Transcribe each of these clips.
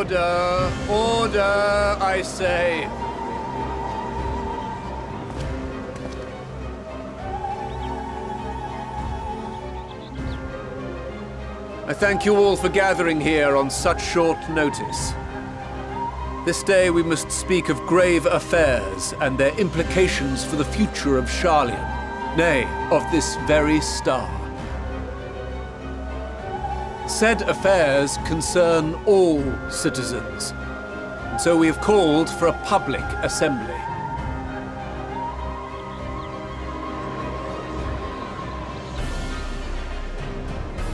Order! Order, I say! I thank you all for gathering here on such short notice. This day we must speak of grave affairs and their implications for the future of Sharlayan, nay, of this very star. Said affairs concern all citizens, and so we have called for a public assembly.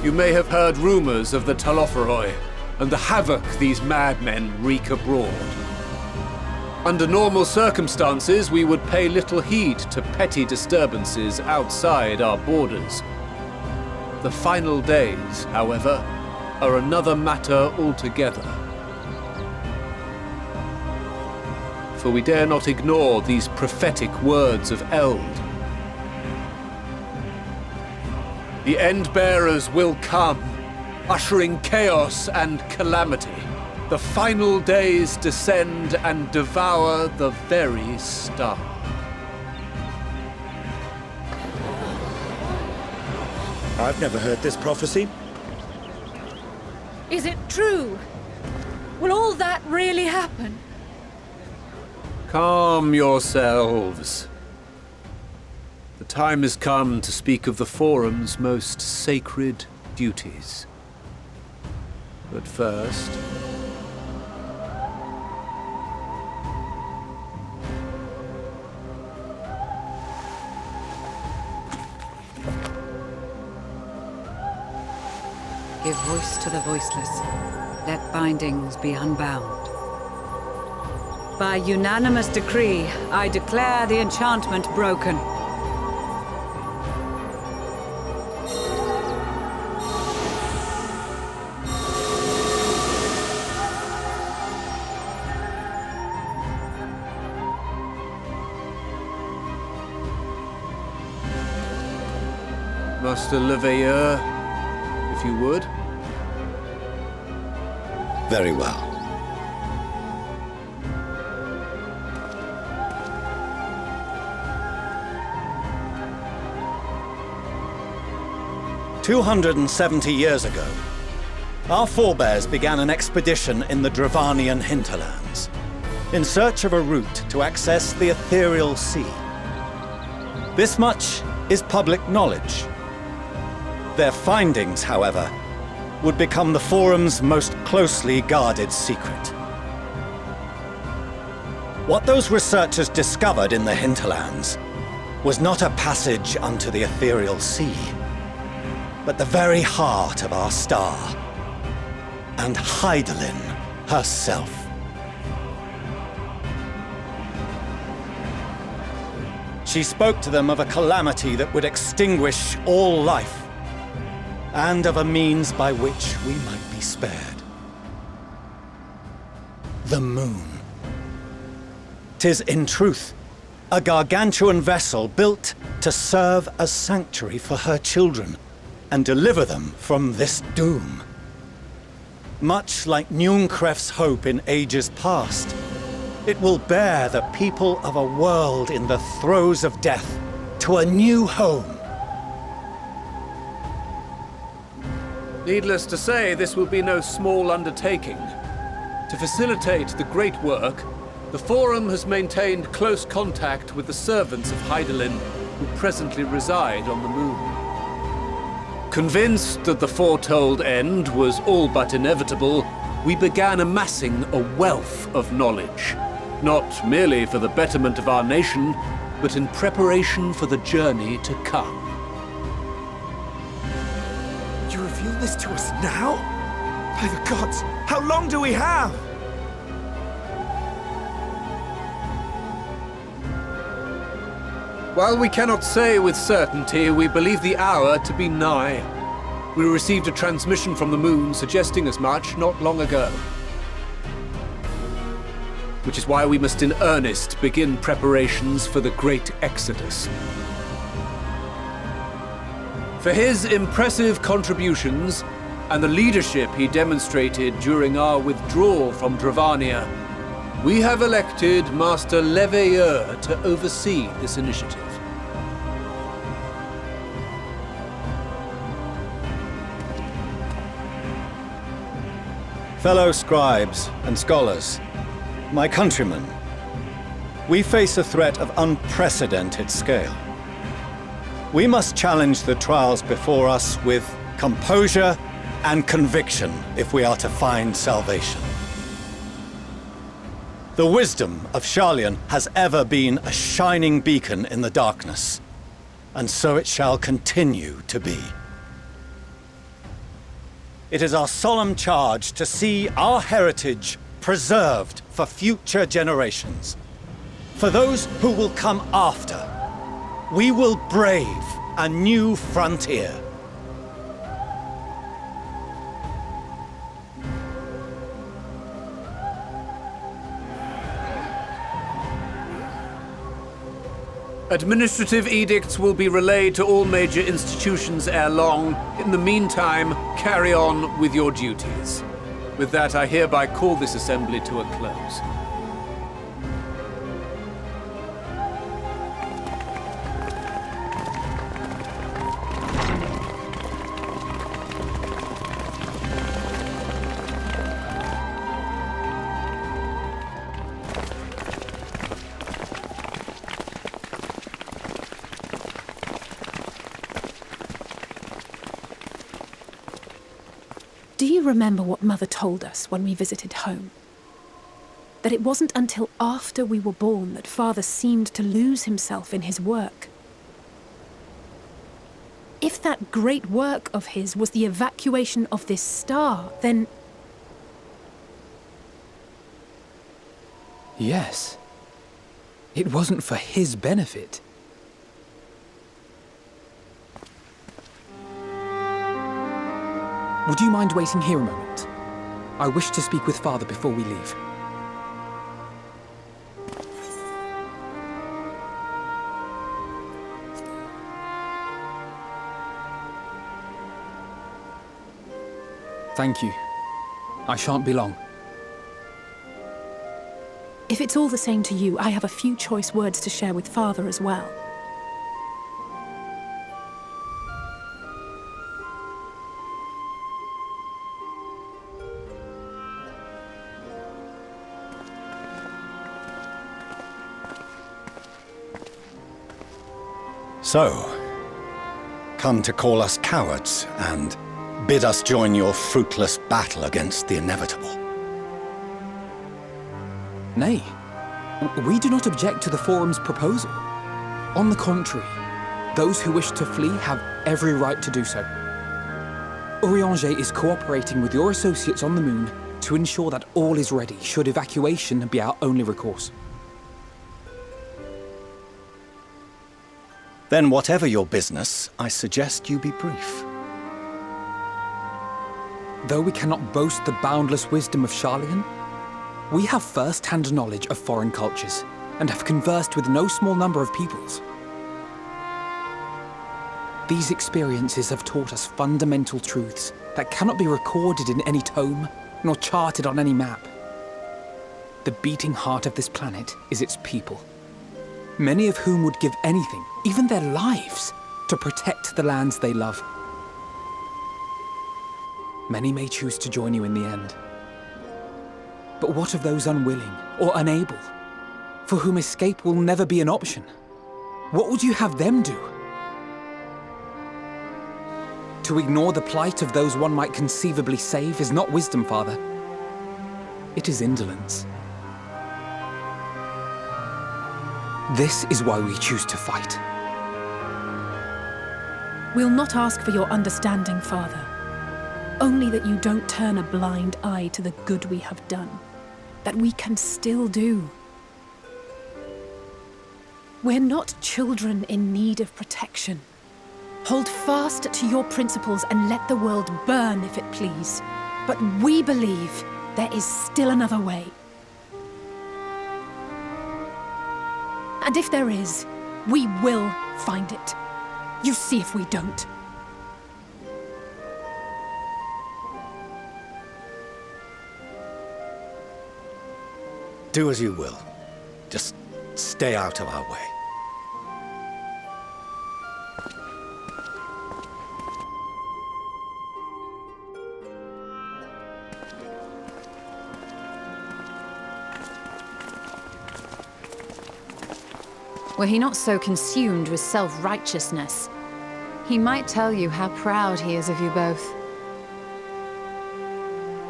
You may have heard rumors of the Talopheroi and the havoc these madmen wreak abroad. Under normal circumstances, we would pay little heed to petty disturbances outside our borders. The final days, however, are another matter altogether. For we dare not ignore these prophetic words of Eld. The End-Bearers will come, ushering chaos and calamity. The final days descend and devour the very star. I've never heard this prophecy. Is it true? Will all that really happen? Calm yourselves. The time has come to speak of the Forum's most sacred duties. But first... Give voice to the voiceless. Let bindings be unbound. By unanimous decree, I declare the enchantment broken. Master Leveilleur, if you would. Very well. "270 years ago, our forebears began an expedition in the Dravanian hinterlands, in search of a route to access the ethereal sea. This much is public knowledge. Their findings, however, would become the Forum's most closely guarded secret. What those researchers discovered in the hinterlands was not a passage unto the ethereal sea, but the very heart of our star, and Hydaelyn herself. She spoke to them of a calamity that would extinguish all life, and of a means by which we might be spared. The moon. 'Tis in truth a gargantuan vessel built to serve as sanctuary for her children and deliver them from this doom. Much like Nunkref's hope in ages past, it will bear the people of a world in the throes of death to a new home. Needless to say, this will be no small undertaking. To facilitate the great work, the Forum has maintained close contact with the servants of Hydaelyn, who presently reside on the moon. Convinced that the foretold end was all but inevitable, we began amassing a wealth of knowledge, not merely for the betterment of our nation, but in preparation for the journey to come. You reveal this to us now? By the gods, how long do we have? While we cannot say with certainty, we believe the hour to be nigh. We received a transmission from the moon suggesting as much not long ago. Which is why we must in earnest begin preparations for the great exodus. For his impressive contributions, and the leadership he demonstrated during our withdrawal from Dravania, we have elected Master Leveilleur to oversee this initiative. Fellow scribes and scholars, my countrymen, we face a threat of unprecedented scale. We must challenge the trials before us with composure and conviction if we are to find salvation. The wisdom of Sharlayan has ever been a shining beacon in the darkness, and so it shall continue to be. It is our solemn charge to see our heritage preserved for future generations. For those who will come after, we will brave a new frontier. Administrative edicts will be relayed to all major institutions ere long. In the meantime, carry on with your duties. With that, I hereby call this assembly to a close. Do you remember what Mother told us when we visited home? That it wasn't until after we were born that Father seemed to lose himself in his work. If that great work of his was the evacuation of this star, then... Yes. It wasn't for his benefit. Would you mind waiting here a moment? I wish to speak with Father before we leave. Thank you. I shan't be long. If it's all the same to you, I have a few choice words to share with Father as well. So, come to call us cowards and bid us join your fruitless battle against the inevitable. Nay, we do not object to the Forum's proposal. On the contrary, those who wish to flee have every right to do so. Urianger is cooperating with your associates on the moon to ensure that all is ready should evacuation be our only recourse. Then whatever your business, I suggest you be brief. Though we cannot boast the boundless wisdom of Sharlayan, we have first-hand knowledge of foreign cultures and have conversed with no small number of peoples. These experiences have taught us fundamental truths that cannot be recorded in any tome nor charted on any map. The beating heart of this planet is its people, many of whom would give anything, even their lives, to protect the lands they love. Many may choose to join you in the end. But what of those unwilling or unable, for whom escape will never be an option? What would you have them do? To ignore the plight of those one might conceivably save is not wisdom, Father. It is indolence. This is why we choose to fight. We'll not ask for your understanding, Father. Only that you don't turn a blind eye to the good we have done, that we can still do. We're not children in need of protection. Hold fast to your principles and let the world burn if it please. But we believe there is still another way. And if there is, we will find it. You see if we don't. Do as you will. Just stay out of our way. Were he not so consumed with self-righteousness, he might tell you how proud he is of you both.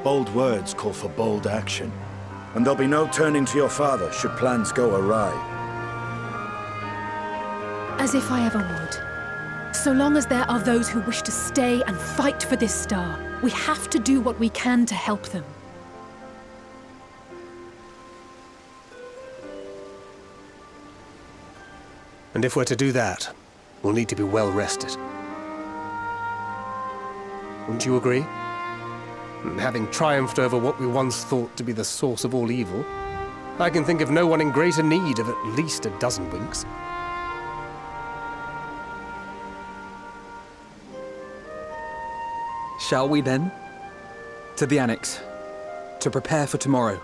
Bold words call for bold action. And there'll be no turning to your father should plans go awry. As if I ever would. So long as there are those who wish to stay and fight for this star, we have to do what we can to help them. And if we're to do that, we'll need to be well rested. Wouldn't you agree? And having triumphed over what we once thought to be the source of all evil, I can think of no one in greater need of at least a dozen winks. Shall we then? To the Annex, to prepare for tomorrow.